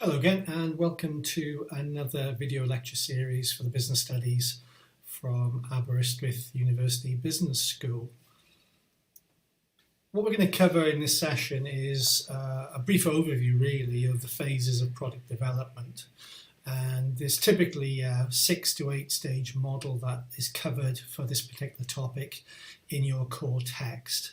Hello again, and welcome to another video lecture series for the business studies from Aberystwyth University Business School. What we're going to cover in this session is a brief overview really of the phases of product development, and there's typically a 6 to 8 stage model that is covered for this particular topic in your core text.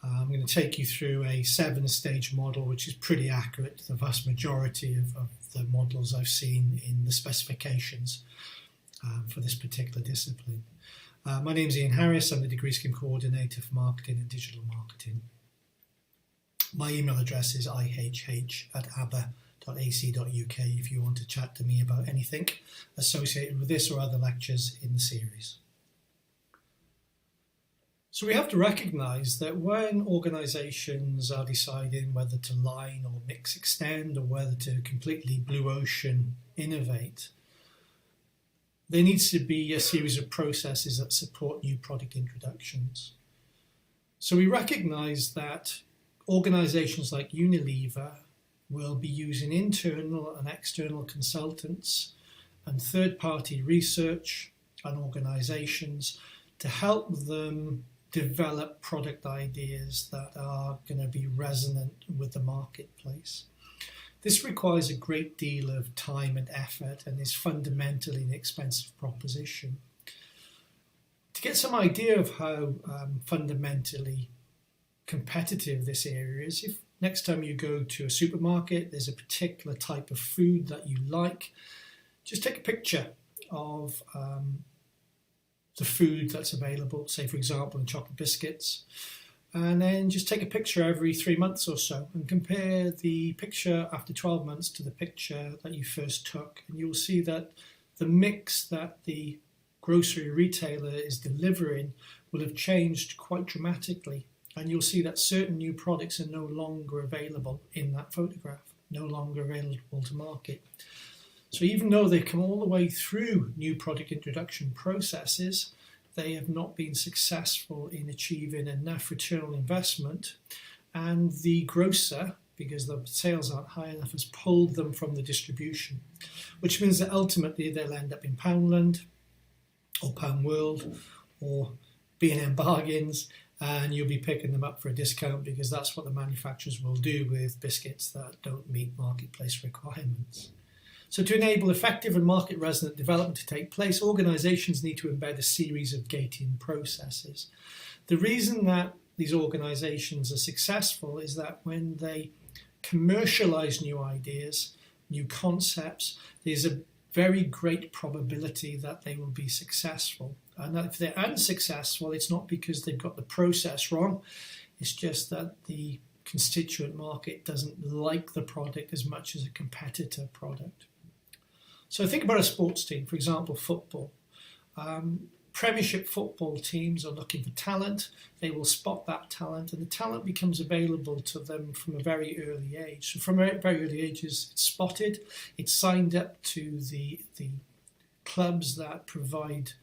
I'm going to take you through a 7-stage model, which is pretty accurate to the vast majority of the models I've seen in the specifications for this particular discipline. My name is Ian Harris. I'm the Degree Scheme Coordinator for Marketing and Digital Marketing. My email address is ihh@aber.ac.uk if you want to chat to me about anything associated with this or other lectures in the series. So we have to recognise that when organisations are deciding whether to line or mix extend or whether to completely blue ocean innovate, there needs to be a series of processes that support new product introductions. So we recognise that organisations like Unilever will be using internal and external consultants and third-party research and organisations to help them develop product ideas that are going to be resonant with the marketplace. This requires a great deal of time and effort and is fundamentally an expensive proposition. To get some idea of how fundamentally competitive this area is, if next time you go to a supermarket, there's a particular type of food that you like, just take a picture of the food that's available, say for example in chocolate biscuits, and then just take a picture every 3 months or so and compare the picture after 12 months to the picture that you first took, and you'll see that the mix that the grocery retailer is delivering will have changed quite dramatically, and you'll see that certain new products are no longer available in that photograph, no longer available to market. So even though they come all the way through new product introduction processes, they have not been successful in achieving enough return on investment, and the grocer, because the sales aren't high enough, has pulled them from the distribution, which means that ultimately they'll end up in Poundland or Pound World or B&M Bargains, and you'll be picking them up for a discount because that's what the manufacturers will do with biscuits that don't meet marketplace requirements. So to enable effective and market-resonant development to take place, organisations need to embed a series of gating processes. The reason that these organisations are successful is that when they commercialise new ideas, new concepts, there's a very great probability that they will be successful. And if they're unsuccessful, it's not because they've got the process wrong, it's just that the constituent market doesn't like the product as much as a competitor product. So think about a sports team, for example, football. Premiership football teams are looking for talent. They will spot that talent, and the talent becomes available to them from a very early age. So from a very early age, it's spotted, it's signed up to the clubs that provide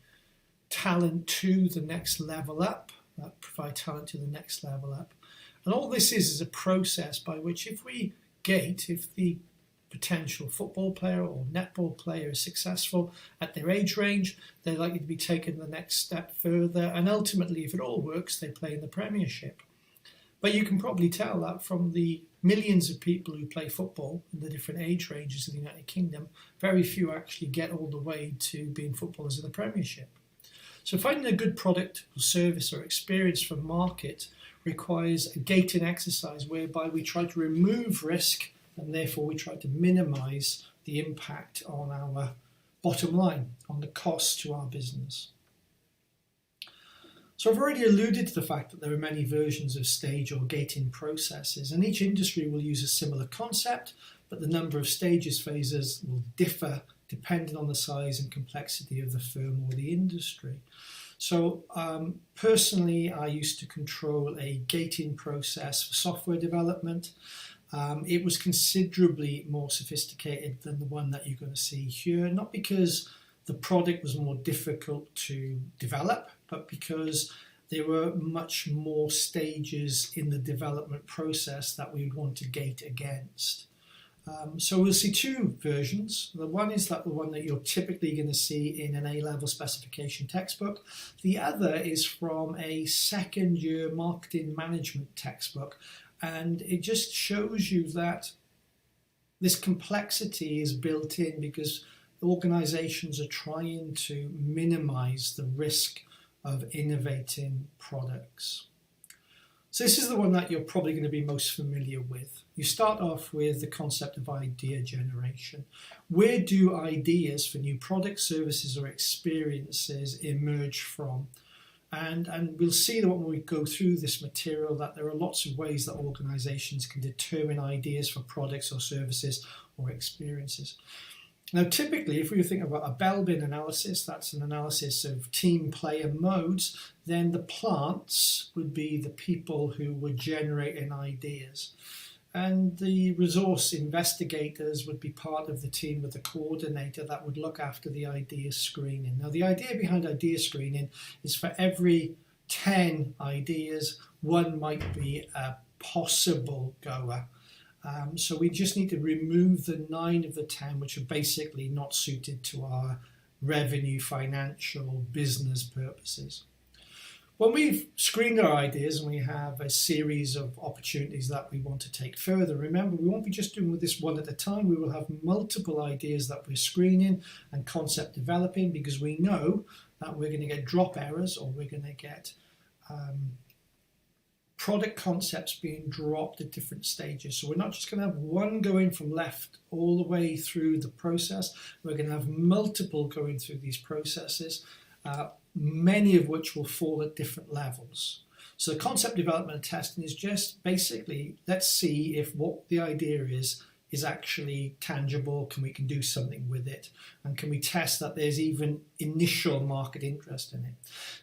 talent to the next level up, And all this is a process by which if the potential football player or netball player is successful at their age range, they're likely to be taken the next step further, and ultimately, if it all works, they play in the Premiership. But you can probably tell that from the millions of people who play football in the different age ranges in the United Kingdom, very few actually get all the way to being footballers in the Premiership. So finding a good product or service or experience for market requires a gating exercise whereby we try to remove risk, and therefore we try to minimise the impact on our bottom line, on the cost to our business. So I've already alluded to the fact that there are many versions of stage or gating processes, and each industry will use a similar concept, but the number of stages, phases will differ depending on the size and complexity of the firm or the industry. So personally, I used to control a gating process for software development. It was considerably more sophisticated than the one that you're going to see here, not because the product was more difficult to develop, but because there were much more stages in the development process that we would want to gate against. So we'll see two versions. The one is the one that you're typically going to see in an A-level specification textbook. The other is from a second-year marketing management textbook. And it just shows you that this complexity is built in because organizations are trying to minimize the risk of innovating products. So this is the one that you're probably going to be most familiar with. You start off with the concept of idea generation. Where do ideas for new products, services, or experiences emerge from? And we'll see that when we go through this material that there are lots of ways that organizations can determine ideas for products or services or experiences. Now, typically, if we think about a Bell-bin analysis, that's an analysis of team player modes, then the plants would be the people who were generating ideas. And the resource investigators would be part of the team with the coordinator that would look after the idea screening. Now, the idea behind idea screening is for every 10 ideas, one might be a possible goer. So we just need to remove the 9 of the 10, which are basically not suited to our revenue, financial, business purposes. When we've screened our ideas and we have a series of opportunities that we want to take further, remember, we won't be just doing this one at a time. We will have multiple ideas that we're screening and concept developing, because we know that we're going to get drop errors, or we're going to get product concepts being dropped at different stages. So we're not just going to have one going from left all the way through the process. We're going to have multiple going through these processes, many of which will fall at different levels. So concept development and testing is just basically, let's see if what the idea is actually tangible, we can do something with it, and can we test that there's even initial market interest in it.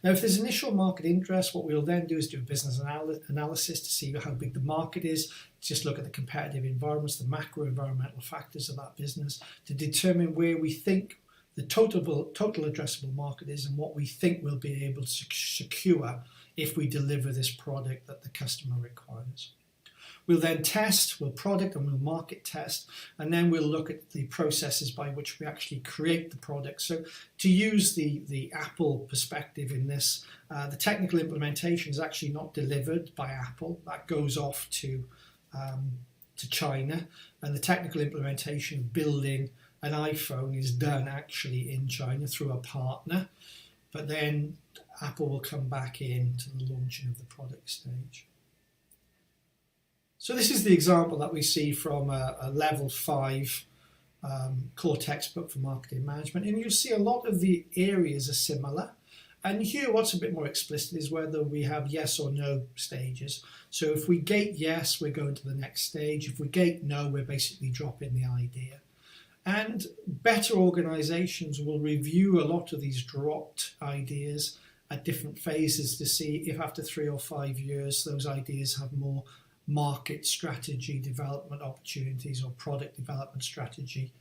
Now, if there's initial market interest, what we'll then do is do a business analysis to see how big the market is, just look at the competitive environments, the macro environmental factors of that business to determine where we think the total addressable market is and what we think we'll be able to secure if we deliver this product that the customer requires. We'll then test, we'll product and we'll market test, and then we'll look at the processes by which we actually create the product. So to use the Apple perspective in this, the technical implementation is actually not delivered by Apple. That goes off to China, and the technical implementation of building an iPhone is done actually in China through a partner, but then Apple will come back in to the launching of the product stage. So this is the example that we see from a level 5 core textbook for marketing management, and you'll see a lot of the areas are similar. And here what's a bit more explicit is whether we have yes or no stages. So if we gate yes, we're going to the next stage. If we gate no, we're basically dropping the idea. And better organizations will review a lot of these dropped ideas at different phases to see if after 3 or 5 years those ideas have more market strategy development opportunities or product development strategy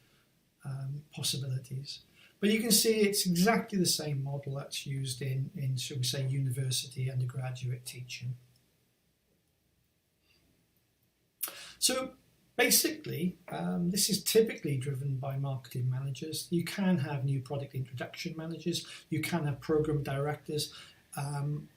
possibilities. But you can see it's exactly the same model that's used in shall we say, university undergraduate teaching. So basically, this is typically driven by marketing managers. You can have new product introduction managers, you can have program directors,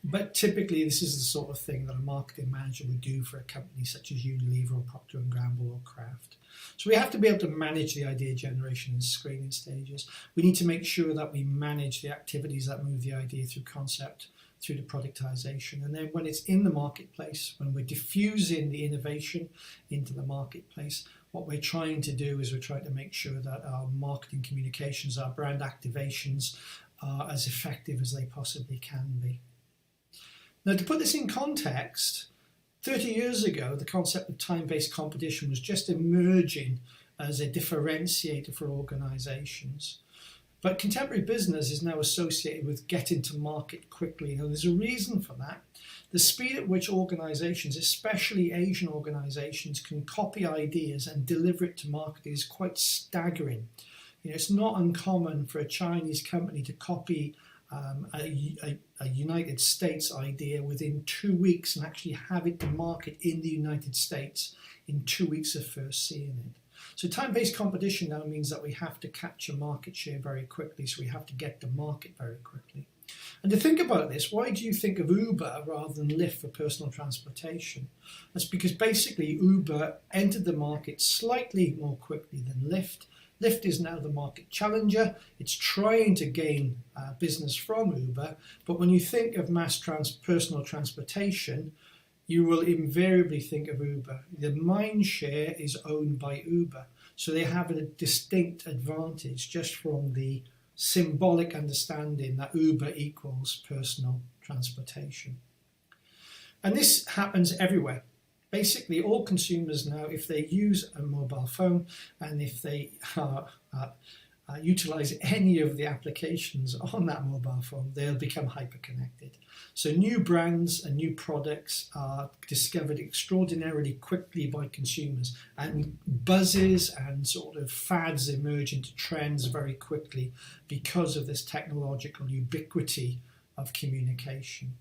but typically this is the sort of thing that a marketing manager would do for a company such as Unilever or Procter & Gamble or Kraft. So we have to be able to manage the idea generation and screening stages. We need to make sure that we manage the activities that move the idea through concept, through to productization. And then when it's in the marketplace, when we're diffusing the innovation into the marketplace, what we're trying to do is we're trying to make sure that our marketing communications, our brand activations are as effective as they possibly can be. Now, to put this in context, 30 years ago, the concept of time-based competition was just emerging as a differentiator for organizations. But contemporary business is now associated with getting to market quickly. Now, there's a reason for that. The speed at which organizations, especially Asian organizations, can copy ideas and deliver it to market is quite staggering. You know, it's not uncommon for a Chinese company to copy a United States idea within 2 weeks and actually have it to market in the United States in 2 weeks of first seeing it. So time-based competition now means that we have to capture market share very quickly, so we have to get to market very quickly. And to think about this, why do you think of Uber rather than Lyft for personal transportation? That's because basically Uber entered the market slightly more quickly than Lyft. Lyft is now the market challenger. It's trying to gain business from Uber, but when you think of personal transportation, you will invariably think of Uber. The mind share is owned by Uber, so they have a distinct advantage just from the symbolic understanding that Uber equals personal transportation. And this happens everywhere. Basically, all consumers now, if they use a mobile phone and if they utilize any of the applications on that mobile phone, they'll become hyper-connected. So new brands and new products are discovered extraordinarily quickly by consumers, and buzzes and sort of fads emerge into trends very quickly because of this technological ubiquity of communication.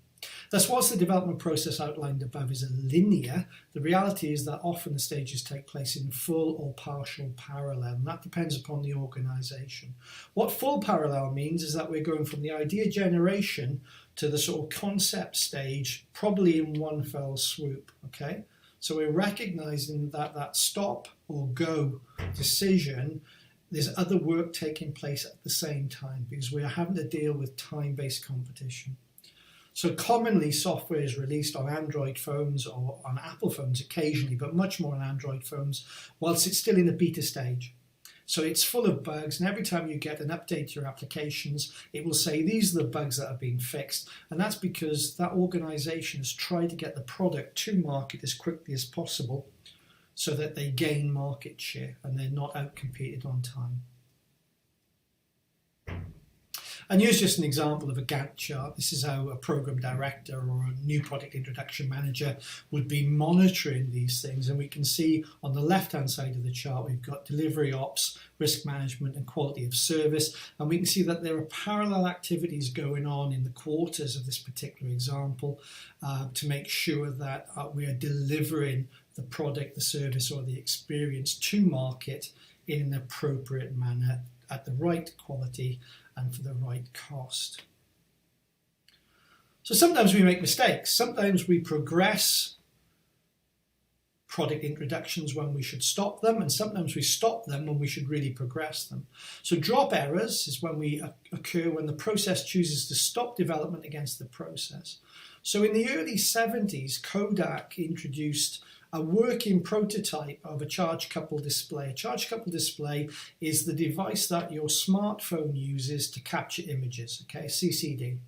Thus, whilst the development process outlined above is linear, the reality is that often the stages take place in full or partial parallel, and that depends upon the organisation. What full parallel means is that we're going from the idea generation to the sort of concept stage, probably in one fell swoop, okay? So we're recognising that that stop or go decision, there's other work taking place at the same time because we are having to deal with time-based competition. So commonly software is released on Android phones or on Apple phones occasionally, but much more on Android phones, whilst it's still in the beta stage. So it's full of bugs, and every time you get an update to your applications, it will say these are the bugs that have been fixed. And that's because that organization has tried to get the product to market as quickly as possible so that they gain market share and they're not outcompeted on time. And here's just an example of a Gantt chart. This is how a program director or a new product introduction manager would be monitoring these things. And we can see on the left-hand side of the chart, we've got delivery ops, risk management, and quality of service. And we can see that there are parallel activities going on in the quarters of this particular example to make sure that we are delivering the product, the service, or the experience to market in an appropriate manner at the right quality and for the right cost. So sometimes we make mistakes. Sometimes we progress product introductions when we should stop them, and sometimes we stop them when we should really progress them. So drop errors is when we occur when the process chooses to stop development against the process. So in the early 70s, Kodak introduced a working prototype of a charge couple display. A charge couple display is the device that your smartphone uses to capture images, okay, CCD.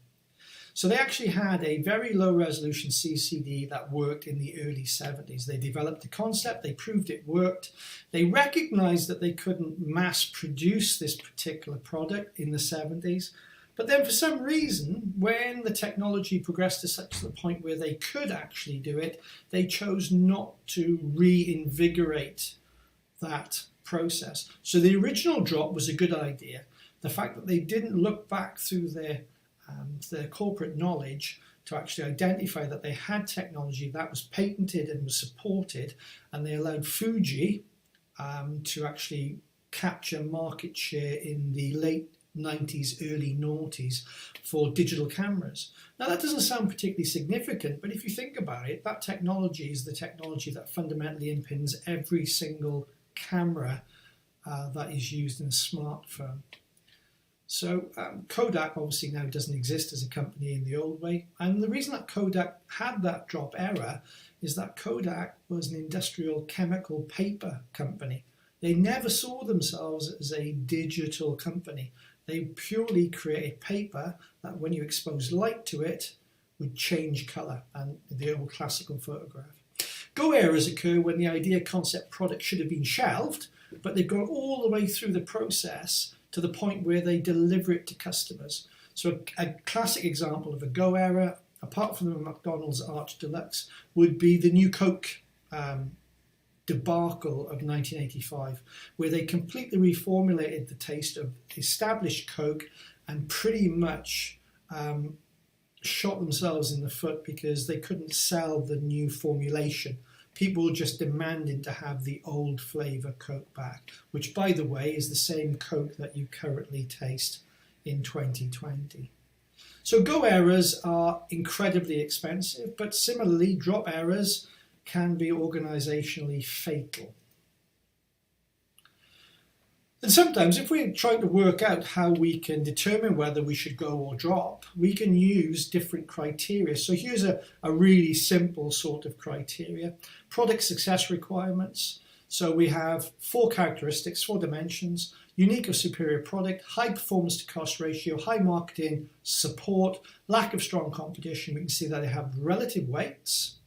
So they actually had a very low resolution CCD that worked in the early 70s. They developed the concept, they proved it worked. They recognized that they couldn't mass produce this particular product in the 70s. But then for some reason, when the technology progressed to such a point where they could actually do it, they chose not to reinvigorate that process. So the original drop was a good idea. The fact that they didn't look back through their corporate knowledge to actually identify that they had technology that was patented and was supported, and they allowed Fuji to actually capture market share in the late 90s, early noughties for digital cameras. Now that doesn't sound particularly significant, but if you think about it, that technology is the technology that fundamentally underpins every single camera that is used in a smartphone. So Kodak obviously now doesn't exist as a company in the old way, and the reason that Kodak had that drop error is that Kodak was an industrial chemical paper company. They never saw themselves as a digital company. They purely created paper that when you expose light to it would change colour, and the old classical photograph. Go errors occur when the idea concept product should have been shelved, but they've gone all the way through the process to the point where they deliver it to customers. So a classic example of a go error, apart from the McDonald's Arch Deluxe, would be the new Coke debacle of 1985, where they completely reformulated the taste of established Coke and pretty much shot themselves in the foot because they couldn't sell the new formulation. people just demanding to have the old flavour Coke back, which, by the way, is the same Coke that you currently taste in 2020. So go errors are incredibly expensive, but similarly, drop errors can be organisationally fatal. And sometimes if we're trying to work out how we can determine whether we should go or drop, we can use different criteria. So here's a really simple sort of criteria. Product success requirements. So we have 4 characteristics, 4 dimensions: unique or superior product, high performance to cost ratio, high marketing support, lack of strong competition. We can see that they have relative weights.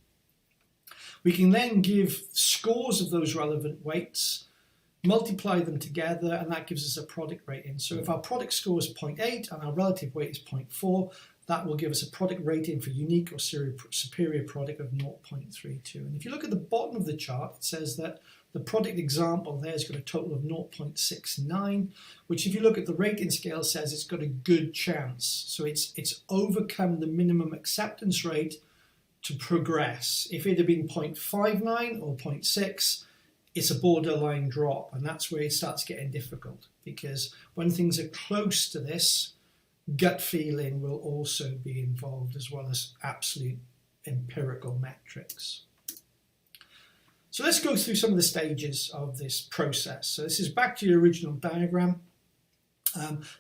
We can then give scores of those relevant weights, multiply them together, and that gives us a product rating. So if our product score is 0.8 and our relative weight is 0.4, that will give us a product rating for unique or superior product of 0.32. And if you look at the bottom of the chart, it says that the product example there has got a total of 0.69, which if you look at the rating scale says it's got a good chance. So it's overcome the minimum acceptance rate to progress. If it had been 0.59 or 0.6, it's a borderline drop, and that's where it starts getting difficult, because when things are close to this, gut feeling will also be involved, as well as absolute empirical metrics. So let's go through some of the stages of this process. So this is back to your original diagram.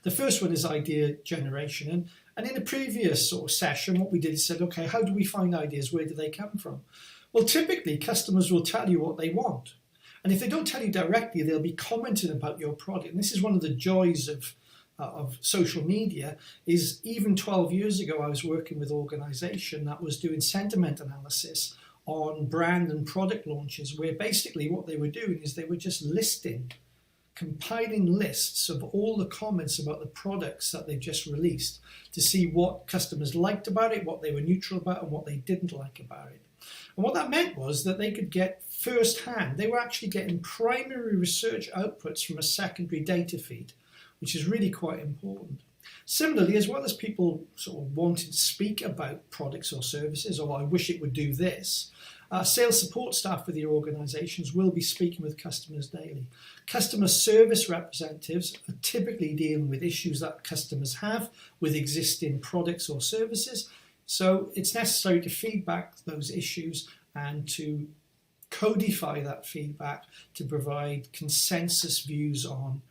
The first one is idea generation, and in a previous sort of session what we did is said, okay, how do we find ideas? Where do they come from? Well, typically customers will tell you what they want. And if they don't tell you directly, they'll be commenting about your product. And this is one of the joys of social media, is even 12 years ago, I was working with an organisation that was doing sentiment analysis on brand and product launches, where basically what they were doing is they were just compiling lists of all the comments about the products that they've just released to see what customers liked about it, what they were neutral about, and what they didn't like about it. And what that meant was that they could get first-hand, they were actually getting primary research outputs from a secondary data feed, which is really quite important. Similarly, as well as people sort of wanting to speak about products or services, or I wish it would do this, sales support staff for the organisations will be speaking with customers daily. Customer service representatives are typically dealing with issues that customers have with existing products or services. So it's necessary to feedback those issues and to codify that feedback to provide consensus views on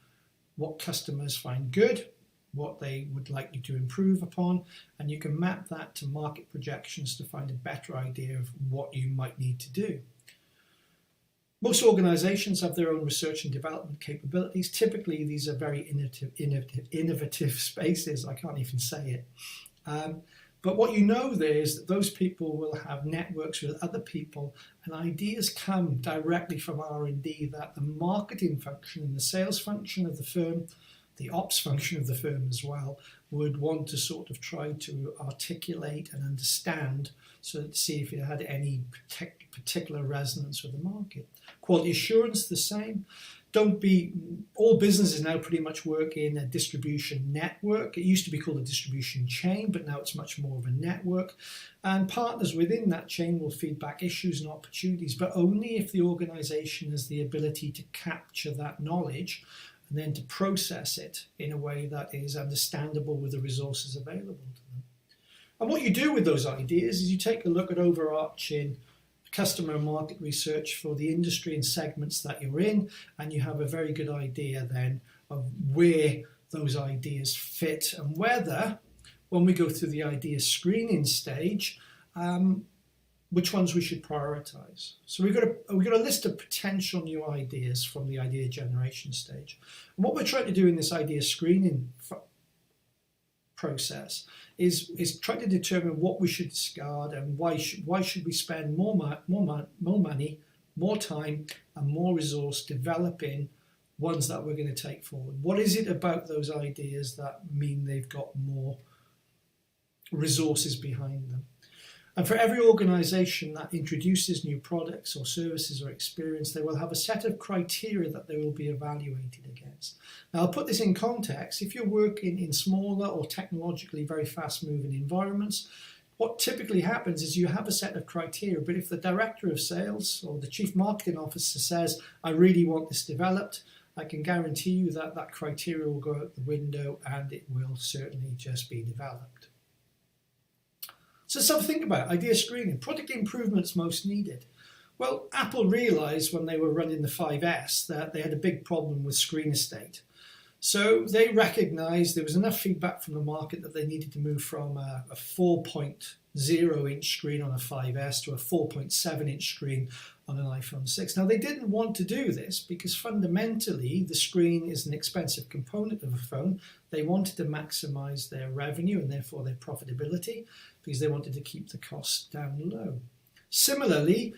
what customers find good, what they would like you to improve upon, and you can map that to market projections to find a better idea of what you might need to do. Most organisations have their own research and development capabilities. Typically, these are very innovative spaces. I can't even say it. But what you know there is that those people will have networks with other people, and ideas come directly from R&D that the marketing function and the sales function of the firm, the ops function of the firm as well, would want to sort of try to articulate and understand, so to see if it had any particular resonance with the market. Quality assurance, the same. All businesses now pretty much work in a distribution network. It used to be called a distribution chain, but now it's much more of a network. And partners within that chain will feed back issues and opportunities, but only if the organisation has the ability to capture that knowledge and then to process it in a way that is understandable with the resources available to them. And what you do with those ideas is you take a look at overarching customer and market research for the industry and segments that you're in, and you have a very good idea then of where those ideas fit and whether, when we go through the idea screening stage, which ones we should prioritize. So we've got a list of potential new ideas from the idea generation stage. And what we're trying to do in this idea screening process is trying to determine what we should discard and why should we spend more money, more time, and more resource developing ones that we're going to take forward. What is it about those ideas that mean they've got more resources behind them? And for every organisation that introduces new products or services or experience, they will have a set of criteria that they will be evaluated against. Now, I'll put this in context. If you're working in smaller or technologically very fast-moving environments, what typically happens is you have a set of criteria, but if the director of sales or the chief marketing officer says, I really want this developed, I can guarantee you that that criteria will go out the window and it will certainly just be developed. So think about idea screening, product improvements most needed. Well, Apple realized when they were running the 5S that they had a big problem with screen estate. So they recognized there was enough feedback from the market that they needed to move from a 4.0 inch screen on a 5S to a 4.7 inch screen on an iPhone 6. Now, they didn't want to do this because fundamentally the screen is an expensive component of a phone. They wanted to maximize their revenue and therefore their profitability because they wanted to keep the cost down low. Similarly,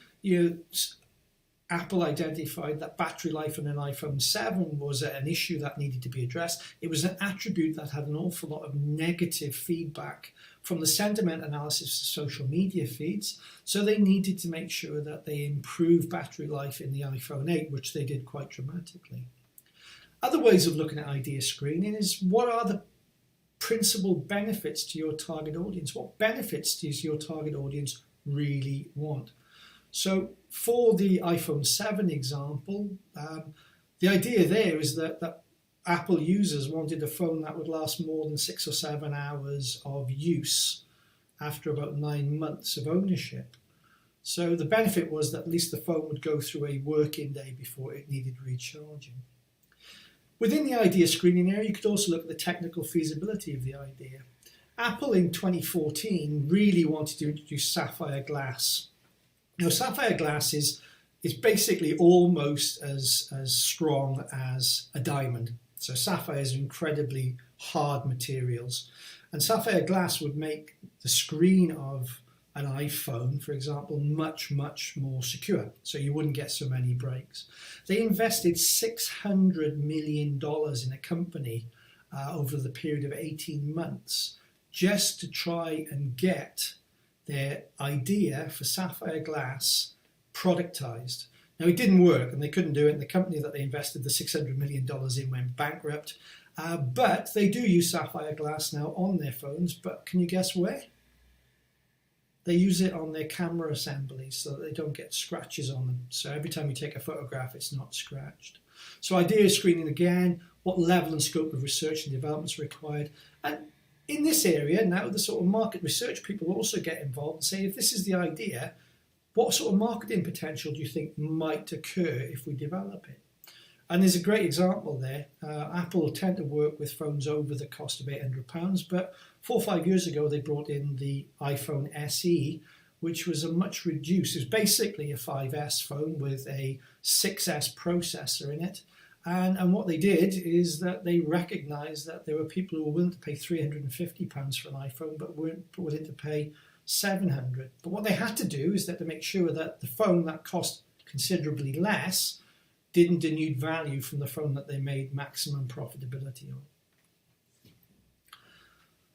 Apple identified that battery life on an iPhone 7 was an issue that needed to be addressed. It was an attribute that had an awful lot of negative feedback from the sentiment analysis of social media feeds. So they needed to make sure that they improved battery life in the iPhone 8, which they did quite dramatically. Other ways of looking at idea screening is what are the principal benefits to your target audience? What benefits does your target audience really want? So for the iPhone 7 example, the idea there is that Apple users wanted a phone that would last more than 6 or 7 hours of use after about 9 months of ownership. So the benefit was that at least the phone would go through a working day before it needed recharging. Within the idea screening area, you could also look at the technical feasibility of the idea. Apple in 2014 really wanted to introduce sapphire glass. Now, sapphire glass is basically almost as strong as a diamond. So sapphires are incredibly hard materials. And sapphire glass would make the screen of an iPhone, for example, much, much more secure. So you wouldn't get so many breaks. They invested $600 million in a company over the period of 18 months just to try and get their idea for sapphire glass productized. Now, it didn't work and they couldn't do it, and the company that they invested the $600 million in went bankrupt. But they do use sapphire glass now on their phones, but can you guess where? They use it on their camera assemblies so that they don't get scratches on them. So every time you take a photograph, it's not scratched. So idea screening again, what level and scope of research and development is required. And in this area now, the sort of market research people also get involved and say, if this is the idea, what sort of marketing potential do you think might occur if we develop it? And there's a great example there. Apple tend to work with phones over the cost of £800, but 4 or 5 years ago, they brought in the iPhone SE, which was a much reduced, it was basically a 5S phone with a 6S processor in it. And what they did is that they recognized that there were people who were willing to pay £350 for an iPhone, but weren't willing to pay $700. But what they had to do is that to make sure that the phone that cost considerably less didn't denude value from the phone that they made maximum profitability on.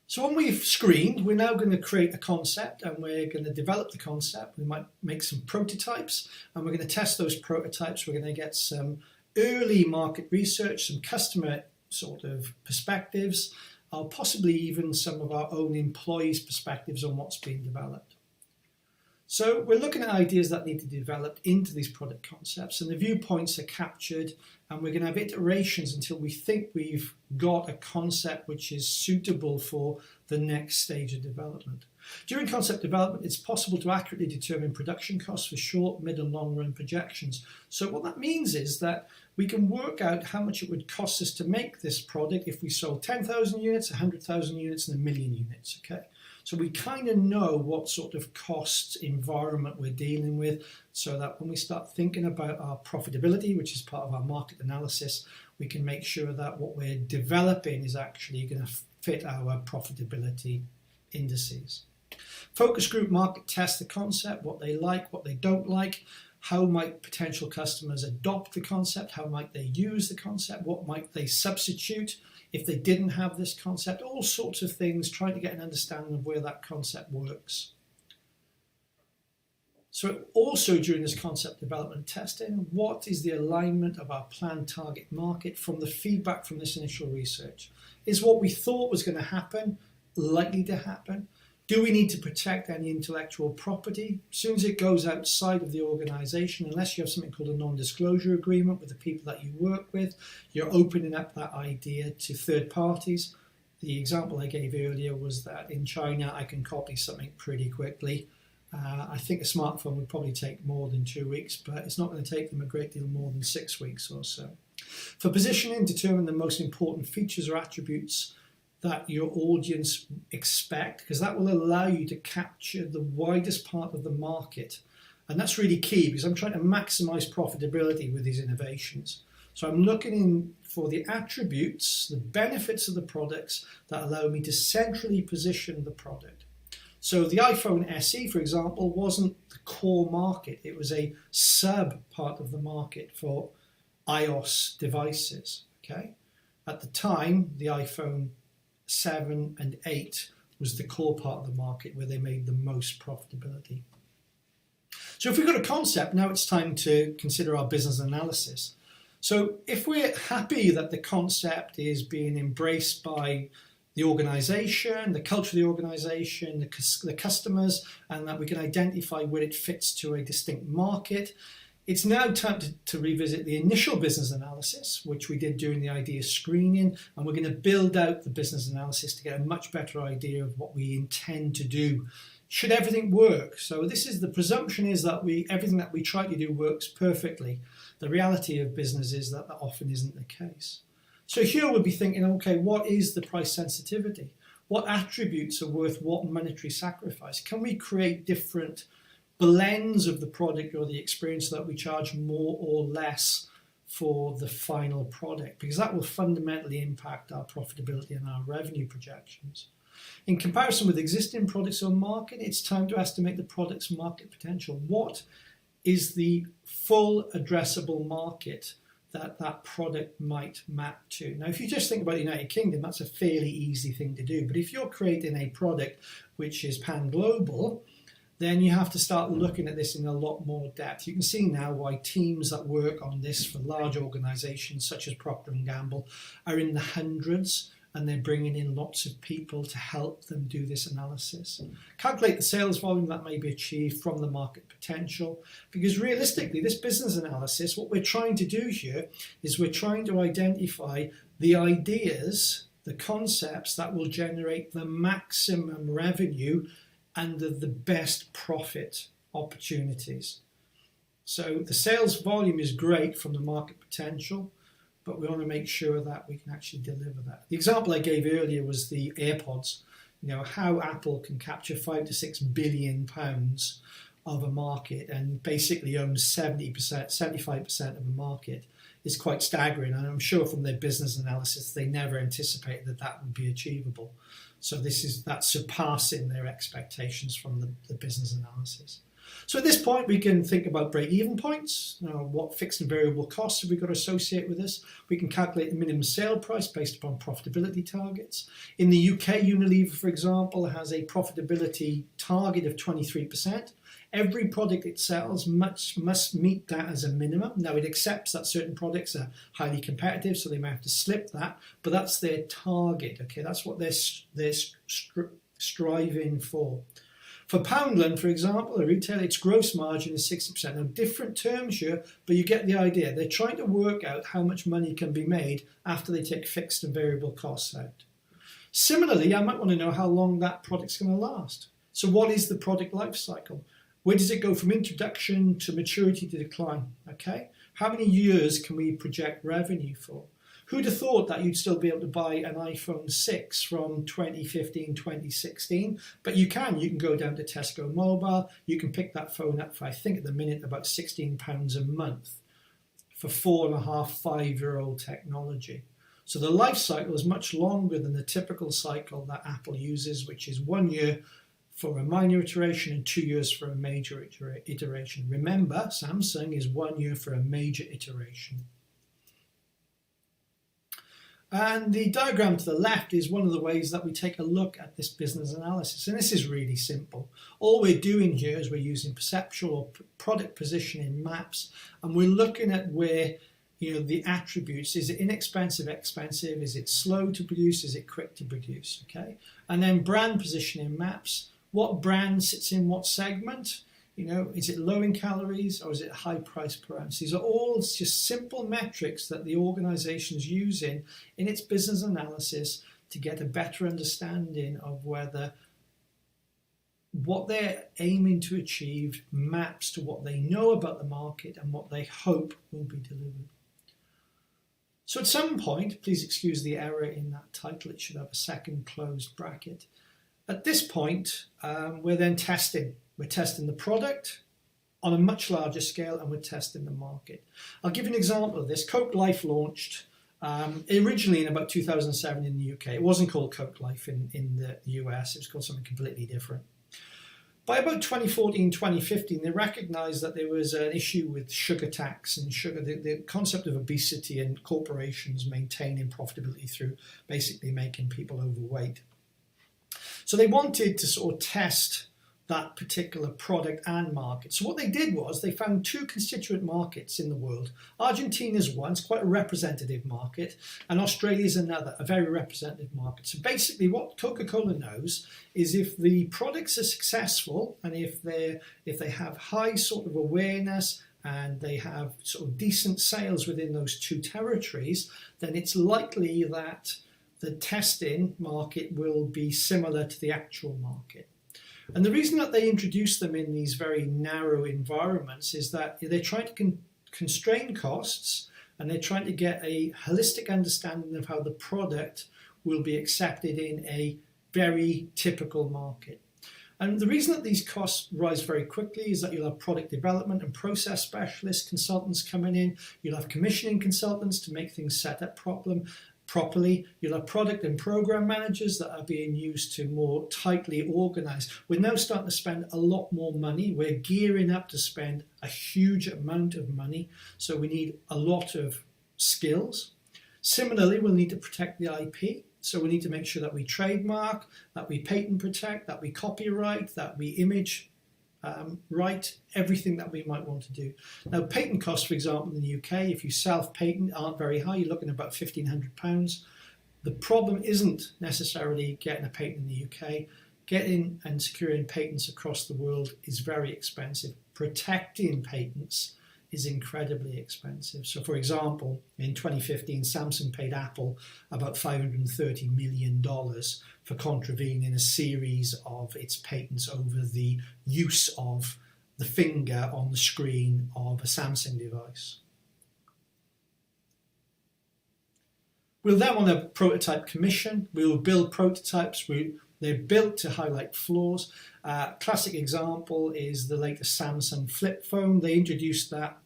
So when we've screened, we're now going to create a concept and we're going to develop the concept. We might make some prototypes and we're going to test those prototypes. We're going to get some early market research, some customer sort of perspectives, possibly even some of our own employees' perspectives on what's being developed. So we're looking at ideas that need to be developed into these product concepts, and the viewpoints are captured, and we're going to have iterations until we think we've got a concept which is suitable for the next stage of development. During concept development, it's possible to accurately determine production costs for short, mid and long run projections. So what that means is that we can work out how much it would cost us to make this product if we sold 10,000 units, 100,000 units and 1 million units. Okay. So we kind of know what sort of cost environment we're dealing with, so that when we start thinking about our profitability, which is part of our market analysis, we can make sure that what we're developing is actually going to fit our profitability indices. Focus group market test the concept, what they like, what they don't like, how might potential customers adopt the concept, how might they use the concept, what might they substitute if they didn't have this concept, all sorts of things, trying to get an understanding of where that concept works. So also during this concept development testing, what is the alignment of our planned target market from the feedback from this initial research? Is what we thought was going to happen likely to happen? Do we need to protect any intellectual property? As soon as it goes outside of the organization, unless you have something called a non-disclosure agreement with the people that you work with, you're opening up that idea to third parties. The example I gave earlier was that in China, I can copy something pretty quickly. I think a smartphone would probably take more than 2 weeks, but it's not going to take them a great deal more than 6 weeks or so. For positioning, determine the most important features or attributes that your audience expect, because that will allow you to capture the widest part of the market. And that's really key, because I'm trying to maximize profitability with these innovations. So I'm looking for the attributes, the benefits of the products that allow me to centrally position the product. So the iPhone SE, for example, wasn't the core market. It was a sub part of the market for iOS devices. Okay. At the time, the iPhone 7 and 8 was the core part of the market where they made the most profitability. So if we've got a concept, now it's time to consider our business analysis. So if we're happy that the concept is being embraced by the organization, the culture of the organization, the customers, and that we can identify where it fits to a distinct market, it's now time to revisit the initial business analysis, which we did during the idea screening, and we're going to build out the business analysis to get a much better idea of what we intend to do. Should everything work? So this is the presumption is that everything that we try to do works perfectly. The reality of business is that often isn't the case. So here we'll be thinking, okay, what is the price sensitivity? What attributes are worth what monetary sacrifice? Can we create different blends of the product or the experience so that we charge more or less for the final product? Because that will fundamentally impact our profitability and our revenue projections. In comparison with existing products on market, it's time to estimate the product's market potential. What is the full addressable market that product might map to? Now, if you just think about the United Kingdom, that's a fairly easy thing to do. But if you're creating a product which is pan-global, then you have to start looking at this in a lot more depth. You can see now why teams that work on this for large organizations such as Procter & Gamble are in the hundreds, and they're bringing in lots of people to help them do this analysis. Calculate the sales volume that may be achieved from the market potential, because realistically, this business analysis, what we're trying to do here is we're trying to identify the ideas, the concepts that will generate the maximum revenue and the best profit opportunities. So the sales volume is great from the market potential, but we want to make sure that we can actually deliver that. The example I gave earlier was the AirPods. You know, how Apple can capture £5 to £6 billion of a market and basically owns 75% of the market is quite staggering. And I'm sure from their business analysis, they never anticipated that would be achievable. So that's surpassing their expectations from the business analysis. So at this point, we can think about break-even points. What fixed and variable costs have we got to associate with this? We can calculate the minimum sale price based upon profitability targets. In the UK, Unilever, for example, has a profitability target of 23%. Every product it sells must meet that as a minimum. Now, it accepts that certain products are highly competitive, so they may have to slip that, but that's their target. Okay, that's what they're striving for. For Poundland, for example, a retailer, its gross margin is 60%. Now, different terms here, but you get the idea. They're trying to work out how much money can be made after they take fixed and variable costs out. Similarly, I might want to know how long that product's going to last. So what is the product life cycle? Where does it go from introduction to maturity to decline? Okay, how many years can we project revenue for? Who'd have thought that you'd still be able to buy an iPhone 6 from 2015, 2016? But you can go down to Tesco Mobile. You can pick that phone up for, I think at the minute, about £16 a month for 4.5, 5-year-old technology. So the life cycle is much longer than the typical cycle that Apple uses, which is 1 year for a minor iteration and 2 years for a major iteration. Remember, Samsung is 1 year for a major iteration. And the diagram to the left is one of the ways that we take a look at this business analysis. And this is really simple. All we're doing here is we're using perceptual or product positioning maps, and we're looking at where, the attributes. Is it inexpensive, expensive? Is it slow to produce? Is it quick to produce? Okay. And then brand positioning maps. what brand sits in what segment. Is it low in calories or is it high price per ounce? These are all just simple metrics that the organization's using in its business analysis to get a better understanding of whether what they're aiming to achieve maps to what they know about the market and what they hope will be delivered. So at some point, please excuse the error in that title, it should have a second closed bracket. At this point, we're then testing. We're testing the product on a much larger scale and we're testing the market. I'll give you an example of this. Coke Life launched originally in about 2007 in the UK. It wasn't called Coke Life in the US, it was called something completely different. By about 2014, 2015, they recognized that there was an issue with sugar tax and sugar, the concept of obesity and corporations maintaining profitability through basically making people overweight. So they wanted to sort of test that particular product and market. So what they did was they found two constituent markets in the world. Argentina's one, it's quite a representative market, and Australia's another, a very representative market. So basically what Coca-Cola knows is if the products are successful and if they have high sort of awareness and they have sort of decent sales within those two territories, then it's likely that the testing market will be similar to the actual market. And the reason that they introduce them in these very narrow environments is that they're trying to constrain costs and they're trying to get a holistic understanding of how the product will be accepted in a very typical market. And the reason that these costs rise very quickly is that you'll have product development and process specialists, consultants coming in. You'll have commissioning consultants to make things set up properly. You'll have product and program managers that are being used to more tightly organize. We're now starting to spend a lot more money. We're gearing up to spend a huge amount of money. So we need a lot of skills. Similarly, we'll need to protect the IP. So we need to make sure that we trademark, that we patent protect, that we copyright, that we image right, everything that we might want to do. Now, patent costs, for example, in the UK, if you self-patent, aren't very high. You're looking at about £1,500. The problem isn't necessarily getting a patent in the UK. Getting and securing patents across the world is very expensive. Protecting patents is incredibly expensive. So, for example, in 2015, Samsung paid Apple about $530 million for contravening a series of its patents over the use of the finger on the screen of a Samsung device. We'll then want a prototype commission. We will build prototypes. They're built to highlight flaws. Classic example is the latest Samsung flip phone. They introduced that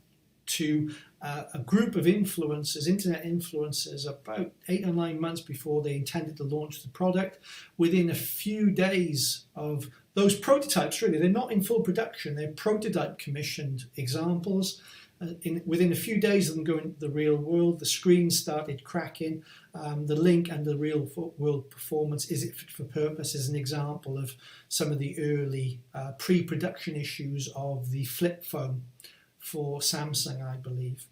to a group of influencers, internet influencers, about 8 or 9 months before they intended to launch the product. Within a few days of those prototypes, really, they're not in full production, they're prototype commissioned examples. Within a few days of them going into the real world, the screen started cracking. The link and the real world performance, is it fit for purpose, is an example of some of the early pre-production issues of the flip phone for Samsung, I believe.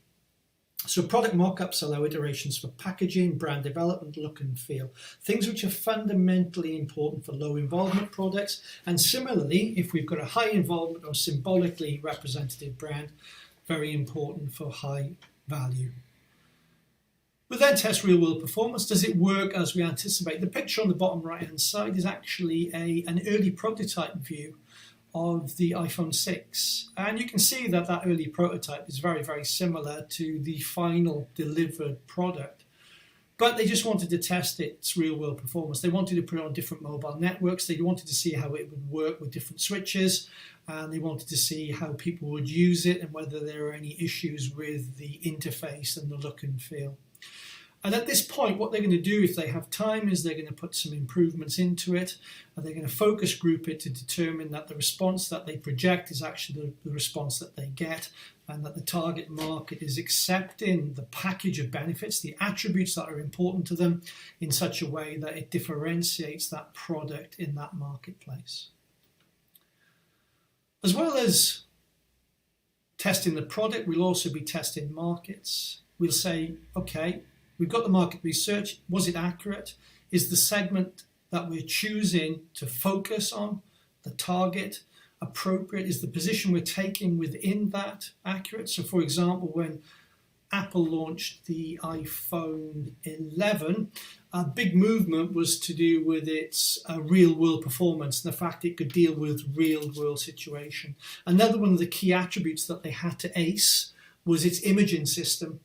So product mock-ups allow iterations for packaging, brand development, look and feel, things which are fundamentally important for low involvement products. And similarly, if we've got a high involvement or symbolically representative brand, very important for high value. We'll then test real world performance. Does it work as we anticipate? The picture on the bottom right hand side is actually an early prototype view of the iPhone 6, and you can see that that early prototype is very, very similar to the final delivered product. But they just wanted to test its real world performance. They wanted to put it on different mobile networks. They wanted to see how it would work with different switches, and they wanted to see how people would use it and whether there are any issues with the interface and the look and feel. And at this point, what they're going to do, if they have time, is they're going to put some improvements into it, and they're going to focus group it to determine that the response that they project is actually the response that they get, and that the target market is accepting the package of benefits, the attributes that are important to them, in such a way that it differentiates that product in that marketplace. As well as testing the product, we'll also be testing markets. We'll say, okay, we've got the market research. Was it accurate? Is the segment that we're choosing to focus on the target appropriate? Is the position we're taking within that accurate? So for example, when Apple launched the iPhone 11, a big movement was to do with its real-world performance and the fact it could deal with real-world situation. Another one of the key attributes that they had to ace was its imaging system.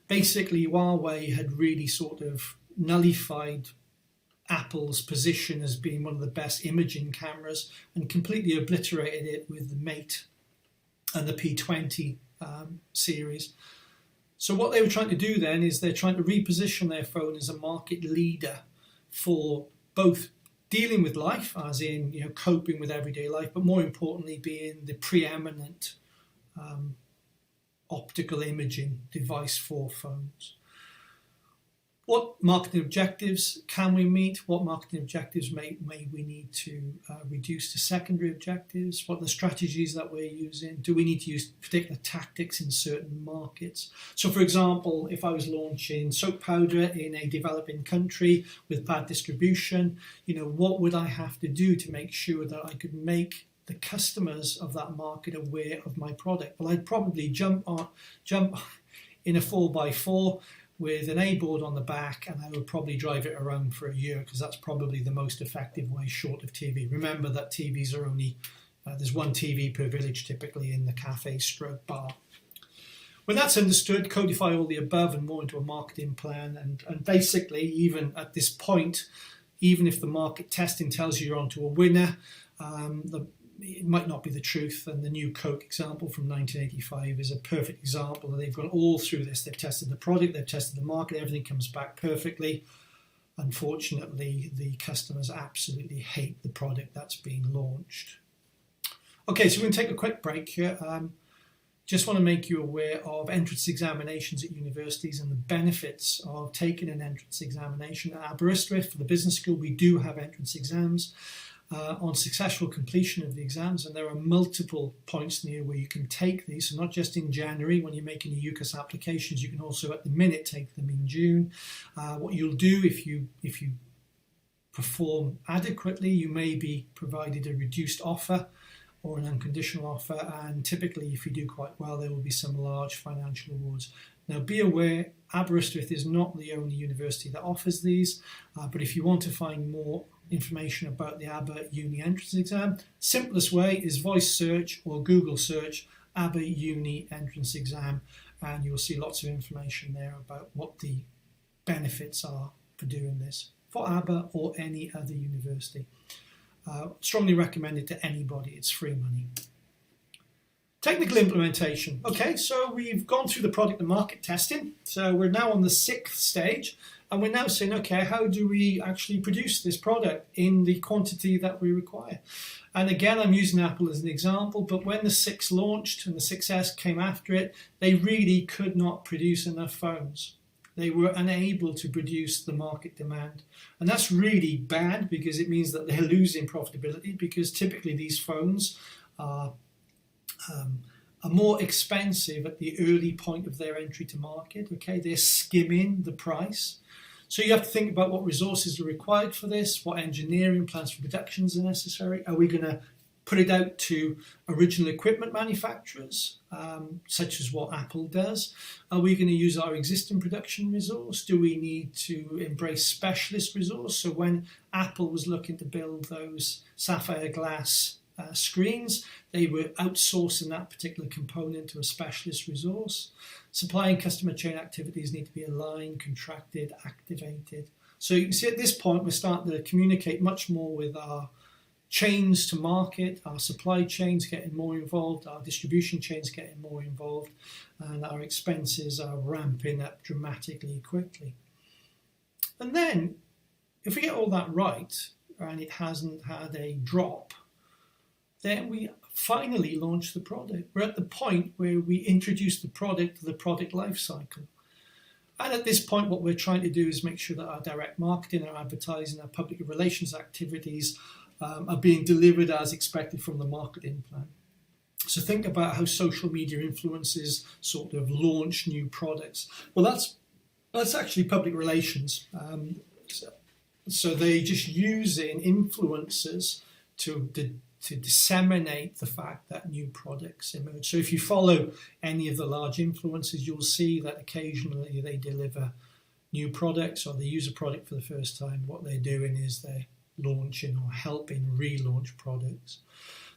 Basically, Huawei had really sort of nullified Apple's position as being one of the best imaging cameras and completely obliterated it with the Mate and the P20 series. So what they were trying to do then is they're trying to reposition their phone as a market leader for both dealing with life, as in coping with everyday life, but more importantly being the preeminent optical imaging device for phones. What marketing objectives can we meet? What marketing objectives may we need to reduce to secondary objectives? What are the strategies that we're using? Do we need to use particular tactics in certain markets? So for example, if I was launching soap powder in a developing country with bad distribution, what would I have to do to make sure that I could make the customers of that market aware of my product? Well, I'd probably jump in a 4x4 with an A-board on the back, and I would probably drive it around for a year because that's probably the most effective way short of TV. Remember that TVs are only, there's one TV per village typically in the cafe/bar. When that's understood, codify all the above and more into a marketing plan, and basically even at this point, even if the market testing tells you you're onto a winner, it might not be the truth, and the new Coke example from 1985 is a perfect example. They've gone all through this. They've tested the product, they've tested the market, everything comes back perfectly. Unfortunately, the customers absolutely hate the product that's being launched. Okay, so we're going to take a quick break here. Just want to make you aware of entrance examinations at universities and the benefits of taking an entrance examination. At Aberystwyth, for the business school, we do have entrance exams. On successful completion of the exams, and there are multiple points near where you can take these, so not just in January when you're making your UCAS applications, you can also at the minute take them in June. What you'll do if you perform adequately, you may be provided a reduced offer or an unconditional offer, and typically if you do quite well there will be some large financial awards. Now be aware, Aberystwyth is not the only university that offers these, but if you want to find more information about the Aber Uni entrance exam, simplest way is voice search or Google search Aber Uni entrance exam, and you'll see lots of information there about what the benefits are for doing this for Aber or any other university. Strongly recommended to anybody. It's free money. Technical implementation. Okay, so we've gone through the product and market testing. So we're now on the 6th stage, and we're now saying, okay, how do we actually produce this product in the quantity that we require? And again, I'm using Apple as an example, but when the 6 launched and the 6S came after it, they really could not produce enough phones. They were unable to produce the market demand. And that's really bad because it means that they're losing profitability, because typically these phones are more expensive at the early point of their entry to market. Okay, they're skimming the price. So you have to think about what resources are required for this, what engineering plans for productions are necessary. Are we going to put it out to original equipment manufacturers, such as what Apple does? Are we going to use our existing production resource? Do we need to embrace specialist resource? So when Apple was looking to build those sapphire glass screens, they were outsourcing that particular component to a specialist resource. Supply and customer chain activities need to be aligned, contracted, activated. So you can see at this point we're starting to communicate much more with our chains to market, our supply chains getting more involved, our distribution chains getting more involved, and our expenses are ramping up dramatically quickly. And then if we get all that right and it hasn't had a drop, then we finally launch the product. We're at the point where we introduce the product to the product life cycle. And at this point, what we're trying to do is make sure that our direct marketing, our advertising, our public relations activities are being delivered as expected from the marketing plan. So think about how social media influences sort of launch new products. Well, that's actually public relations. So they just using influencers to disseminate the fact that new products emerge. So if you follow any of the large influencers, you'll see that occasionally they deliver new products or they use a product for the first time. What they're doing is they're launching or helping relaunch products.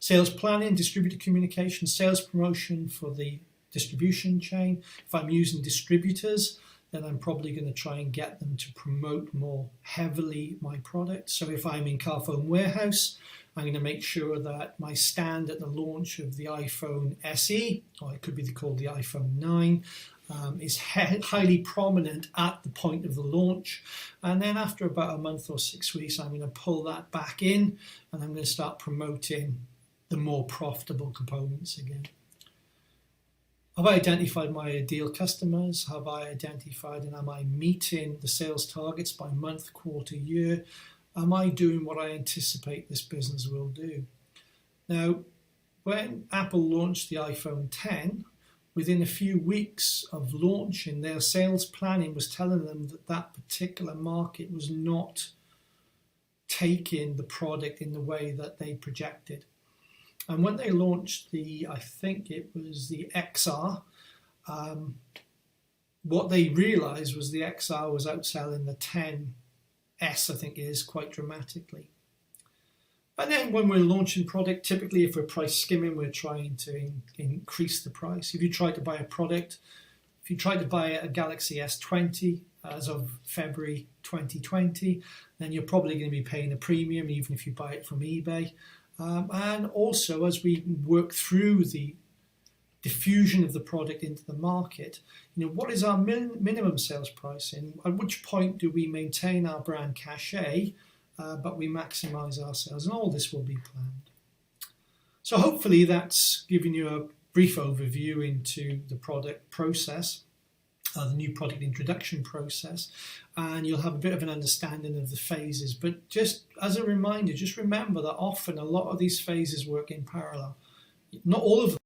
Sales planning, distributor communication, sales promotion for the distribution chain. If I'm using distributors, then I'm probably going to try and get them to promote more heavily my product. So if I'm in Carphone Warehouse, I'm going to make sure that my stand at the launch of the iPhone SE, or it could be called the iPhone 9, is highly prominent at the point of the launch. And then after about a month or 6 weeks, I'm going to pull that back in and I'm going to start promoting the more profitable components again. Have I identified my ideal customers? Have I identified and am I meeting the sales targets by month, quarter, year? Am I doing what I anticipate this business will do? Now, when Apple launched the iPhone X, within a few weeks of launching, their sales planning was telling them that that particular market was not taking the product in the way that they projected. And when they launched I think it was the XR, what they realized was the XR was outselling the 10S, I think it is, quite dramatically. And then when we're launching product, typically if we're price skimming, we're trying to increase the price. If you try to buy a product, if you try to buy a Galaxy S20 as of February 2020, then you're probably going to be paying a premium even if you buy it from eBay. And also, as we work through the diffusion of the product into the market, what is our minimum sales price, and at which point do we maintain our brand cachet, but we maximize our sales, and all this will be planned. So hopefully that's given you a brief overview into the product process, the new product introduction process, and you'll have a bit of an understanding of the phases. But just as a reminder, just remember that often a lot of these phases work in parallel. Not all of them